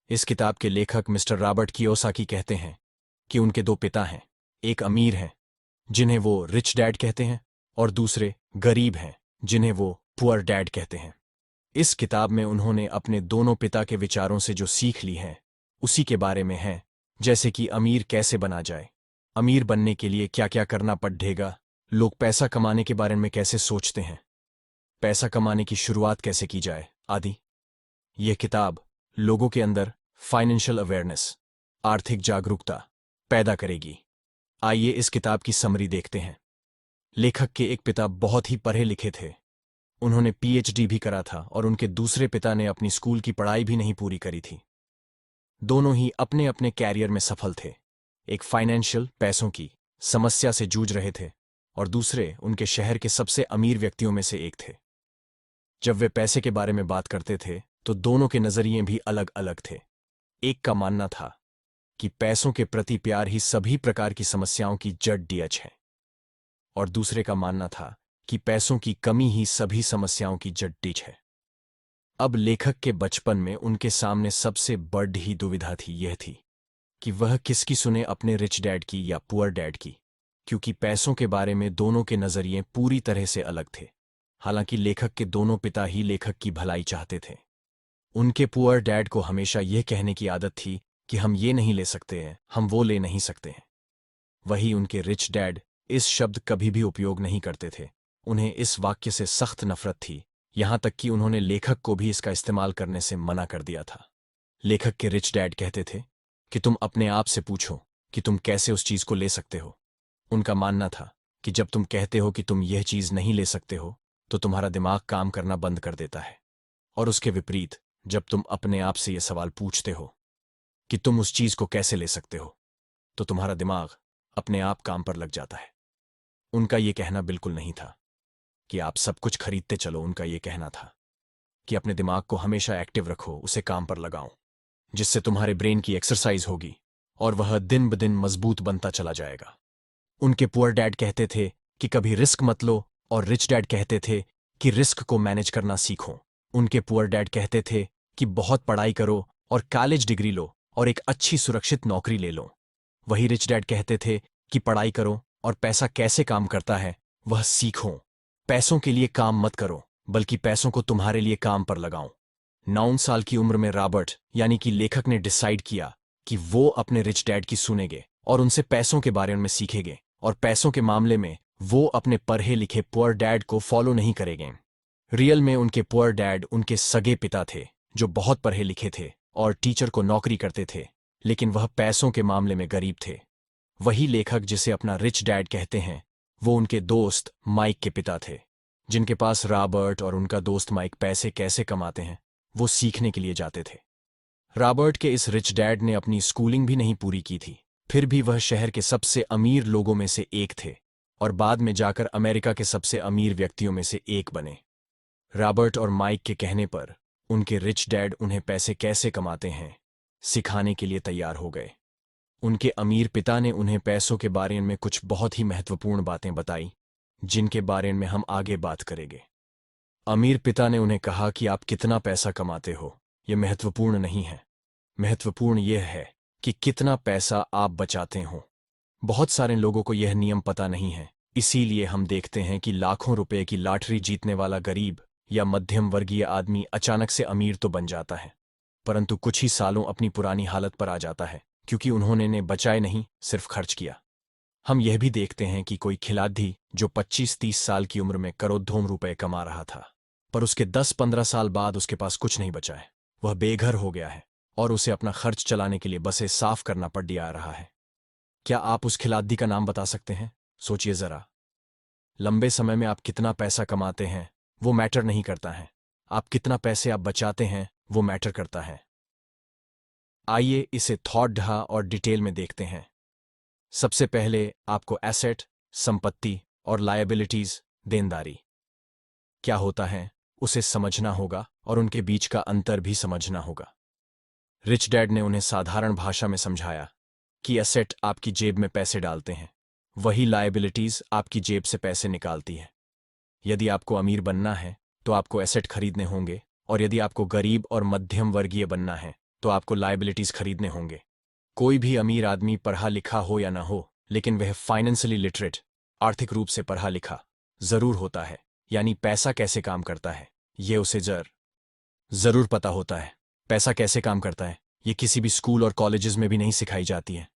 इस किताब के लेखक मिस्टर रॉबर्ट कियोसाकी कहते हैं कि उनके दो पिता हैं। एक अमीर हैं जिन्हें वो रिच डैड कहते हैं और दूसरे गरीब हैं जिन्हें वो पुअर डैड कहते हैं। इस किताब में उन्होंने अपने दोनों पिता के विचारों से जो सीख ली है उसी के बारे में है, जैसे कि अमीर कैसे बना जाए, अमीर बनने के लिए क्या क्या करना पड़ेगा, लोग पैसा कमाने के बारे में कैसे सोचते हैं, पैसा कमाने की शुरुआत कैसे की जाए आदि। यह किताब लोगों के अंदर फाइनेंशियल अवेयरनेस, आर्थिक जागरूकता पैदा करेगी। आइए इस किताब की समरी देखते हैं। लेखक के एक पिता बहुत ही पढ़े लिखे थे। उन्होंने पीएचडी भी करा था और उनके दूसरे पिता ने अपनी स्कूल की पढ़ाई भी नहीं पूरी करी थी। दोनों ही अपने अपने कैरियर में सफल थे। एक फाइनेंशियल पैसों की समस्या से जूझ रहे थे और दूसरे उनके शहर के सबसे अमीर व्यक्तियों में से एक थे। जब वे पैसे के बारे में बात करते थे तो दोनों के नजरिए भी अलग अलग थे। एक का मानना था कि पैसों के प्रति प्यार ही सभी प्रकार की समस्याओं की जड़ डीएच है और दूसरे का मानना था कि पैसों की कमी ही सभी समस्याओं की जड़ डीच है। अब लेखक के बचपन में उनके सामने सबसे बड़ी दुविधा थी, यह थी कि वह किसकी सुने, अपने रिच डैड की या पुअर डैड की, क्योंकि पैसों के बारे में दोनों के नजरिए पूरी तरह से अलग थे। हालांकि लेखक के दोनों पिता ही लेखक की भलाई चाहते थे। उनके पुअर डैड को हमेशा यह कहने की आदत थी कि हम ये नहीं ले सकते हैं, हम वो ले नहीं सकते हैं। वही उनके रिच डैड इस शब्द कभी भी उपयोग नहीं करते थे। उन्हें इस वाक्य से सख्त नफरत थी, यहां तक कि उन्होंने लेखक को भी इसका इस्तेमाल करने से मना कर दिया था। लेखक के रिच डैड कहते थे कि तुम अपने आप से पूछो कि तुम कैसे उस चीज को ले सकते हो। उनका मानना था कि जब तुम कहते हो कि तुम यह चीज नहीं ले सकते हो तो तुम्हारा दिमाग काम करना बंद कर देता है, और उसके विपरीत जब तुम अपने आप से यह सवाल पूछते हो कि तुम उस चीज को कैसे ले सकते हो तो तुम्हारा दिमाग अपने आप काम पर लग जाता है। उनका यह कहना बिल्कुल नहीं था कि आप सब कुछ खरीदते चलो। उनका यह कहना था कि अपने दिमाग को हमेशा एक्टिव रखो, उसे काम पर लगाओ, जिससे तुम्हारे ब्रेन की एक्सरसाइज होगी और वह दिन ब दिन मजबूत बनता चला जाएगा। उनके पुअर डैड कहते थे कि कभी रिस्क मत लो और रिच डैड कहते थे कि रिस्क को मैनेज करना सीखो। उनके पुअर डैड कहते थे कि बहुत पढ़ाई करो और कॉलेज डिग्री लो और एक अच्छी सुरक्षित नौकरी ले लो। वही रिच डैड कहते थे कि पढ़ाई करो और पैसा कैसे काम करता है वह सीखो। पैसों के लिए काम मत करो बल्कि पैसों को तुम्हारे लिए काम पर लगाओ। 9 साल की उम्र में रॉबर्ट यानी कि लेखक ने डिसाइड किया कि वो अपने रिच डैड की सुनेंगे और उनसे पैसों के बारे में सीखेंगे, और पैसों के मामले में वो अपने पढ़े लिखे पुअर डैड को फॉलो नहीं करेंगे। रियल में उनके पुअर डैड उनके सगे पिता थे जो बहुत पढ़े लिखे थे और टीचर को नौकरी करते थे, लेकिन वह पैसों के मामले में गरीब थे। वही लेखक जिसे अपना रिच डैड कहते हैं वो उनके दोस्त माइक के पिता थे, जिनके पास रॉबर्ट और उनका दोस्त माइक पैसे कैसे कमाते हैं वो सीखने के लिए जाते थे। रॉबर्ट के इस रिच डैड ने अपनी स्कूलिंग भी नहीं पूरी की थी, फिर भी वह शहर के सबसे अमीर लोगों में से एक थे और बाद में जाकर अमेरिका के सबसे अमीर व्यक्तियों में से एक बने। रॉबर्ट और माइक के कहने पर उनके रिच डैड उन्हें पैसे कैसे कमाते हैं सिखाने के लिए तैयार हो गए। उनके अमीर पिता ने उन्हें पैसों के बारे में कुछ बहुत ही महत्वपूर्ण बातें बताई जिनके बारे में हम आगे बात करेंगे। अमीर पिता ने उन्हें कहा कि आप कितना पैसा कमाते हो यह महत्वपूर्ण नहीं है, महत्वपूर्ण यह है कि कितना पैसा आप बचाते हो। बहुत सारे लोगों को यह नियम पता नहीं है, इसीलिए हम देखते हैं कि लाखों रुपए की लॉटरी जीतने वाला गरीब या मध्यम वर्गीय आदमी अचानक से अमीर तो बन जाता है, परंतु कुछ ही सालों अपनी पुरानी हालत पर आ जाता है क्योंकि उन्होंने ने बचाए नहीं, सिर्फ खर्च किया। हम यह भी देखते हैं कि कोई खिलाड़ी जो 25-30 साल की उम्र में करोड़ों रुपए कमा रहा था, पर उसके 10-15 साल बाद उसके पास कुछ नहीं बचा है, वह बेघर हो गया है और उसे अपना खर्च चलाने के लिए बसें साफ करना पड़ दिया रहा है। क्या आप उस खिलाड़ी का नाम बता सकते हैं? सोचिए जरा। लंबे समय में आप कितना पैसा कमाते हैं वो मैटर नहीं करता है, आप कितना पैसे आप बचाते हैं वो मैटर करता है। आइए इसे थॉट ढा और डिटेल में देखते हैं। सबसे पहले आपको एसेट, संपत्ति और लायबिलिटीज, देनदारी क्या होता है उसे समझना होगा और उनके बीच का अंतर भी समझना होगा। रिच डैड ने उन्हें साधारण भाषा में समझाया कि एसेट आपकी जेब में पैसे डालते हैं, वही लायबिलिटीज आपकी जेब से पैसे निकालती है। यदि आपको अमीर बनना है तो आपको एसेट खरीदने होंगे, और यदि आपको गरीब और मध्यम वर्गीय बनना है तो आपको लायबिलिटीज खरीदने होंगे। कोई भी अमीर आदमी पढ़ा लिखा हो या ना हो, लेकिन वह फाइनेंशियली लिटरेट, आर्थिक रूप से पढ़ा लिखा जरूर होता है। यानी पैसा कैसे काम करता है ये उसे जरूर पता होता है। पैसा कैसे काम करता है ये किसी भी स्कूल और कॉलेजेस में भी नहीं सिखाई जाती है।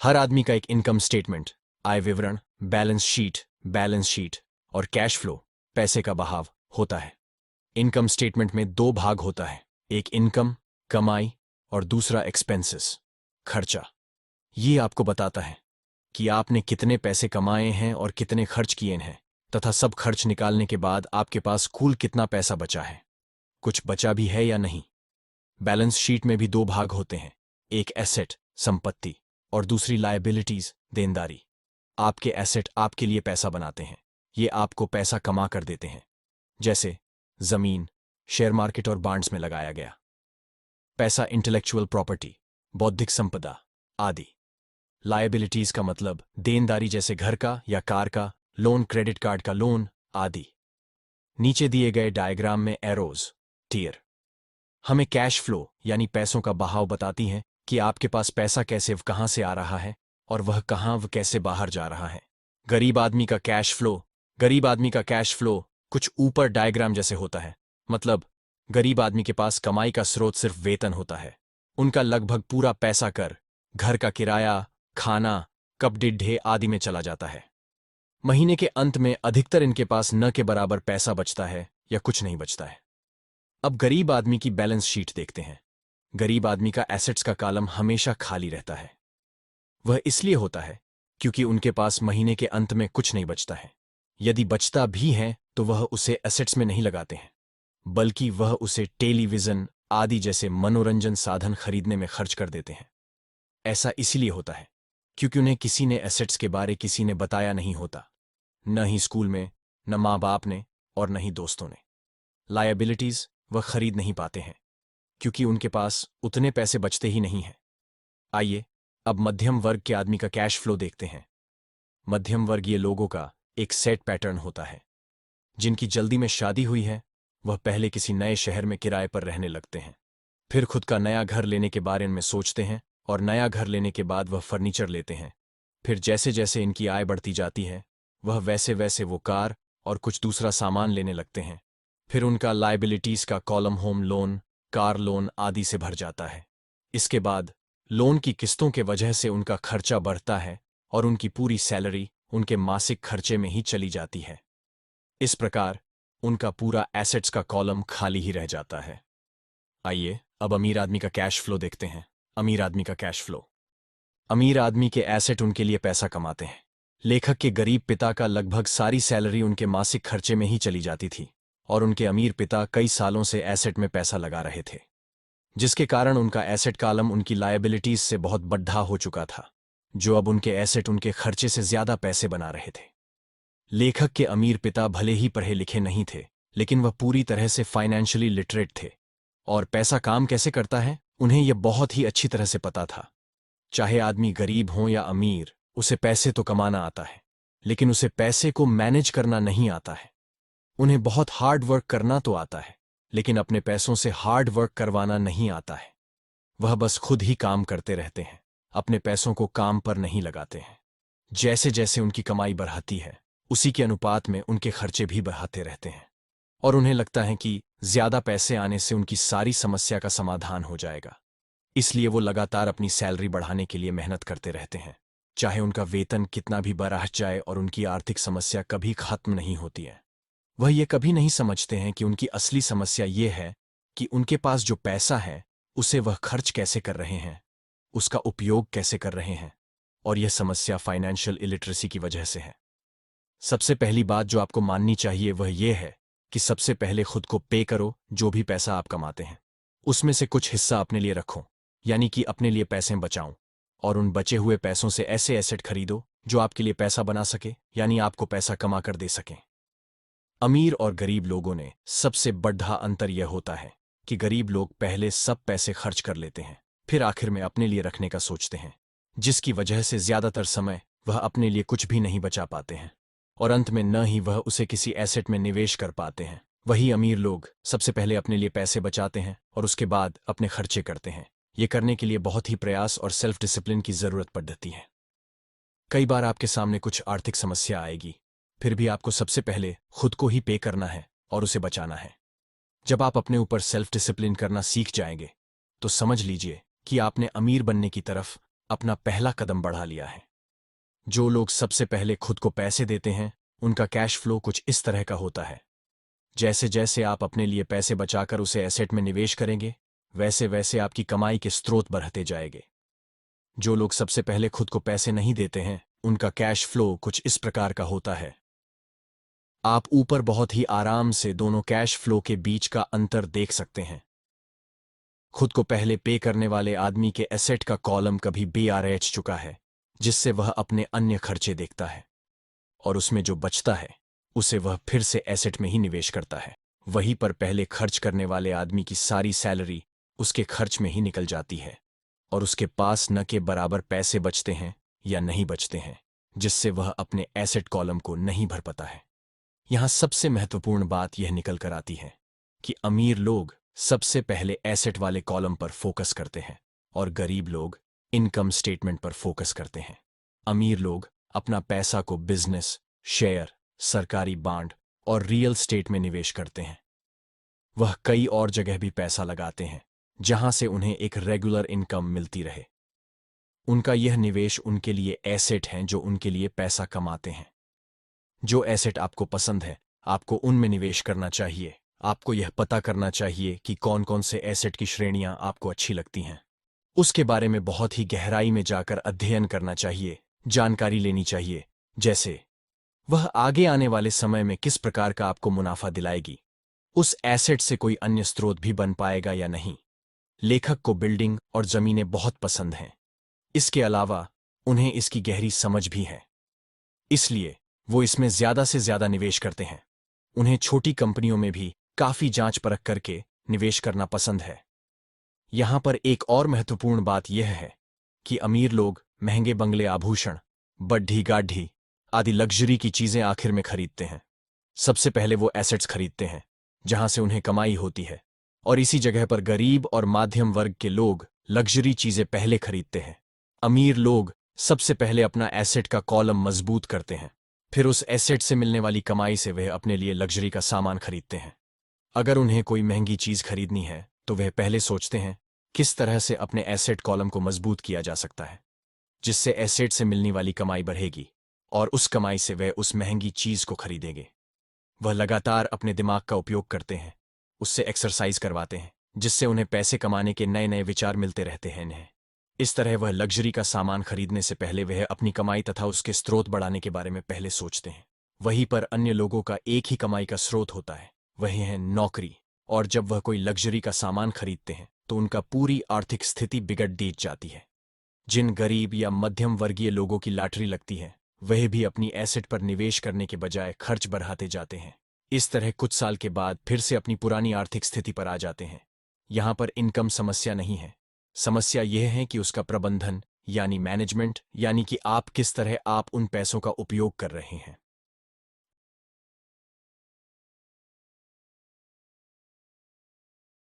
हर आदमी का एक इनकम स्टेटमेंट, आय विवरण, बैलेंस शीट और कैश फ्लो, पैसे का बहाव होता है। इनकम स्टेटमेंट में दो भाग होता है, एक इनकम, कमाई, और दूसरा एक्सपेंसेस, खर्चा। ये आपको बताता है कि आपने कितने पैसे कमाए हैं और कितने खर्च किए हैं, तथा सब खर्च निकालने के बाद आपके पास कुल कितना पैसा बचा है, कुछ बचा भी है या नहीं। बैलेंस शीट में भी दो भाग होते हैं, एक एसेट, संपत्ति, और दूसरी लायबिलिटीज, देनदारी। आपके एसेट आपके लिए पैसा बनाते हैं, ये आपको पैसा कमा कर देते हैं, जैसे जमीन, शेयर मार्केट और बॉन्ड्स में लगाया गया पैसा, इंटेलेक्चुअल प्रॉपर्टी, बौद्धिक संपदा आदि। लायबिलिटीज का मतलब देनदारी, जैसे घर का या कार का लोन, क्रेडिट कार्ड का लोन आदि। नीचे दिए गए डायग्राम में एरोज, टियर, हमें कैश फ्लो यानी पैसों का बहाव बताती हैं कि आपके पास पैसा कैसे कहां से आ रहा है और वह कहां कैसे बाहर जा रहा है। गरीब आदमी का कैश फ्लो कुछ ऊपर डायग्राम जैसे होता है। मतलब गरीब आदमी के पास कमाई का स्रोत सिर्फ वेतन होता है। उनका लगभग पूरा पैसा कर, घर का किराया, खाना, कपड़े ढे आदि में चला जाता है। महीने के अंत में अधिकतर इनके पास न के बराबर पैसा बचता है या कुछ नहीं बचता है। अब गरीब आदमी की बैलेंस शीट देखते हैं। गरीब आदमी का एसेट्स का कॉलम हमेशा खाली रहता है। वह इसलिए होता है क्योंकि उनके पास महीने के अंत में कुछ नहीं बचता है। यदि बचता भी है तो वह उसे एसेट्स में नहीं लगाते हैं, बल्कि वह उसे टेलीविजन आदि जैसे मनोरंजन साधन खरीदने में खर्च कर देते हैं। ऐसा इसलिए होता है क्योंकि उन्हें किसी ने एसेट्स के बारे किसी ने बताया नहीं होता, न ही स्कूल में, न माँ बाप ने, और न ही दोस्तों ने। लायबिलिटीज वह खरीद नहीं पाते हैं क्योंकि उनके पास उतने पैसे बचते ही नहीं हैं। आइए अब मध्यम वर्ग के आदमी का कैश फ्लो देखते हैं। मध्यम वर्गीय लोगों का एक सेट पैटर्न होता है। जिनकी जल्दी में शादी हुई है वह पहले किसी नए शहर में किराए पर रहने लगते हैं, फिर खुद का नया घर लेने के बारे में सोचते हैं, और नया घर लेने के बाद वह फर्नीचर लेते हैं। फिर जैसे जैसे इनकी आय बढ़ती जाती है वह वैसे वैसे वो कार और कुछ दूसरा सामान लेने लगते हैं। फिर उनका लायबिलिटीज का column home loan, car loan आदि से भर जाता है। इसके बाद लोन की किस्तों के वजह से उनका खर्चा बढ़ता है और उनकी पूरी सैलरी उनके मासिक खर्चे में ही चली जाती है। इस प्रकार उनका पूरा एसेट्स का कॉलम खाली ही रह जाता है। आइए अब अमीर आदमी का कैश फ्लो देखते हैं। अमीर आदमी का कैश फ्लो। अमीर आदमी के एसेट उनके लिए पैसा कमाते हैं। लेखक के गरीब पिता का लगभग सारी सैलरी उनके मासिक खर्चे में ही चली जाती थी, और उनके अमीर पिता कई सालों से एसेट में पैसा लगा रहे थे, जिसके कारण उनका एसेट कॉलम उनकी लायबिलिटीज से बहुत बढ़ा हो चुका था, जो अब उनके एसेट उनके खर्चे से ज्यादा पैसे बना रहे थे। लेखक के अमीर पिता भले ही पढ़े लिखे नहीं थे, लेकिन वह पूरी तरह से फाइनेंशियली लिटरेट थे, और पैसा काम कैसे करता है उन्हें यह बहुत ही अच्छी तरह से पता था। चाहे आदमी गरीब हो या अमीर, उसे पैसे तो कमाना आता है, लेकिन उसे पैसे को मैनेज करना नहीं आता है। उन्हें बहुत हार्ड वर्क करना तो आता है, लेकिन अपने पैसों से हार्ड वर्क करवाना नहीं आता है। वह बस खुद ही काम करते रहते हैं, अपने पैसों को काम पर नहीं लगाते हैं। जैसे जैसे उनकी कमाई बढ़ती है उसी के अनुपात में उनके खर्चे भी बढ़ाते रहते हैं, और उन्हें लगता है कि ज्यादा पैसे आने से उनकी सारी समस्या का समाधान हो जाएगा। इसलिए वो लगातार अपनी सैलरी बढ़ाने के लिए मेहनत करते रहते हैं, चाहे उनका वेतन कितना भी बढ़ जाए, और उनकी आर्थिक समस्या कभी खत्म नहीं होती है। वह ये कभी नहीं समझते हैं कि उनकी असली समस्या ये है कि उनके पास जो पैसा है उसे वह खर्च कैसे कर रहे हैं, उसका उपयोग कैसे कर रहे हैं, और यह समस्या फाइनेंशियल इलिटरेसी की वजह से है। सबसे पहली बात जो आपको माननी चाहिए वह यह है कि सबसे पहले खुद को पे करो। जो भी पैसा आप कमाते हैं उसमें से कुछ हिस्सा अपने लिए रखो, यानी कि अपने लिए पैसे बचाओ, और उन बचे हुए पैसों से ऐसे एसेट खरीदो जो आपके लिए पैसा बना सके, यानी आपको पैसा कमा कर दे सकें। अमीर और गरीब लोगों ने सबसे बड़ा अंतर यह होता है कि गरीब लोग पहले सब पैसे खर्च कर लेते हैं, फिर आखिर में अपने लिए रखने का सोचते हैं, जिसकी वजह से ज्यादातर समय वह अपने लिए कुछ भी नहीं बचा पाते हैं, और अंत में न ही वह उसे किसी एसेट में निवेश कर पाते हैं। वही अमीर लोग सबसे पहले अपने लिए पैसे बचाते हैं और उसके बाद अपने खर्चे करते हैं, ये करने के लिए बहुत ही प्रयास और सेल्फ डिसिप्लिन की जरूरत पड़ती है। कई बार आपके सामने कुछ आर्थिक समस्या आएगी, फिर भी आपको सबसे पहले खुद को ही पे करना है और उसे बचाना है। जब आप अपने ऊपर सेल्फ डिसिप्लिन करना सीख जाएंगे तो समझ लीजिए कि आपने अमीर बनने की तरफ अपना पहला कदम बढ़ा लिया है। जो लोग सबसे पहले खुद को पैसे देते हैं, उनका कैश फ्लो कुछ इस तरह का होता है। जैसे जैसे आप अपने लिए पैसे बचाकर उसे एसेट में निवेश करेंगे, वैसे वैसे आपकी कमाई के स्रोत बढ़ते जाएंगे। जो लोग सबसे पहले खुद को पैसे नहीं देते हैं, उनका कैश फ्लो कुछ इस प्रकार का होता है। आप ऊपर बहुत ही आराम से दोनों कैश फ्लो के बीच का अंतर देख सकते हैं। खुद को पहले पे करने वाले आदमी के एसेट का कॉलम कभी BRH चुका है, जिससे वह अपने अन्य खर्चे देखता है, और उसमें जो बचता है उसे वह फिर से एसेट में ही निवेश करता है। वहीं पर पहले खर्च करने वाले आदमी की सारी सैलरी उसके खर्च में ही निकल जाती है, और उसके पास न के बराबर पैसे बचते हैं या नहीं बचते हैं, जिससे वह अपने एसेट कॉलम को नहीं भर पाता है। यहां सबसे महत्वपूर्ण बात यह निकल कर आती है कि अमीर लोग सबसे पहले एसेट वाले कॉलम पर फोकस करते हैं और गरीब लोग इनकम स्टेटमेंट पर फोकस करते हैं। अमीर लोग अपना पैसा को बिजनेस, शेयर, सरकारी बांड और रियल स्टेट में निवेश करते हैं। वह कई और जगह भी पैसा लगाते हैं जहां से उन्हें एक रेगुलर इनकम मिलती रहे। उनका यह निवेश उनके लिए एसेट हैं जो उनके लिए पैसा कमाते हैं। जो एसेट आपको पसंद है, आपको उनमें निवेश करना चाहिए। आपको यह पता करना चाहिए कि कौन कौन से एसेट की श्रेणियां आपको अच्छी लगती हैं। उसके बारे में बहुत ही गहराई में जाकर अध्ययन करना चाहिए, जानकारी लेनी चाहिए, जैसे वह आगे आने वाले समय में किस प्रकार का आपको मुनाफा दिलाएगी, उस एसेट से कोई अन्य स्रोत भी बन पाएगा या नहीं। लेखक को बिल्डिंग और जमीनें बहुत पसंद हैं। इसके अलावा उन्हें इसकी गहरी समझ भी है, इसलिए वो इसमें ज्यादा से ज्यादा निवेश करते हैं। उन्हें छोटी कंपनियों में भी काफी जांच परख करके निवेश करना पसंद है। यहां पर एक और महत्वपूर्ण बात यह है कि अमीर लोग महंगे बंगले, आभूषण, बढ़ी गाढ़ी आदि लग्जरी की चीजें आखिर में खरीदते हैं। सबसे पहले वो एसेट्स खरीदते हैं जहां से उन्हें कमाई होती है, और इसी जगह पर गरीब और माध्यम वर्ग के लोग लग्जरी चीजें पहले खरीदते हैं। अमीर लोग सबसे पहले अपना एसेट का कॉलम मजबूत करते हैं, फिर उस एसेट से मिलने वाली कमाई से वह अपने लिए लग्जरी का सामान खरीदते हैं। अगर उन्हें कोई महंगी चीज खरीदनी है तो वह पहले सोचते हैं किस तरह से अपने एसेट कॉलम को मजबूत किया जा सकता है, जिससे एसेट से मिलने वाली कमाई बढ़ेगी, और उस कमाई से वह उस महंगी चीज को खरीदेंगे। वह लगातार अपने दिमाग का उपयोग करते हैं, उससे एक्सरसाइज करवाते हैं, जिससे उन्हें पैसे कमाने के नए नए विचार मिलते रहते हैं इन्हें। इस तरह वह लग्जरी का सामान खरीदने से पहले वह अपनी कमाई तथा उसके स्रोत बढ़ाने के बारे में पहले सोचते हैं। वहीं पर अन्य लोगों का एक ही कमाई का स्रोत होता है, वही है नौकरी, और जब वह कोई लग्जरी का सामान खरीदते हैं तो उनका पूरी आर्थिक स्थिति बिगड़ दी जाती है। जिन गरीब या मध्यम वर्गीय लोगों की लॉटरी लगती है, वह भी अपनी एसेट पर निवेश करने के बजाय खर्च बढ़ाते जाते हैं। इस तरह कुछ साल के बाद फिर से अपनी पुरानी आर्थिक स्थिति पर आ जाते हैं। यहां पर इनकम समस्या नहीं है, समस्या यह है कि उसका प्रबंधन यानी मैनेजमेंट, यानी कि आप किस तरह आप उन पैसों का उपयोग कर रहे हैं।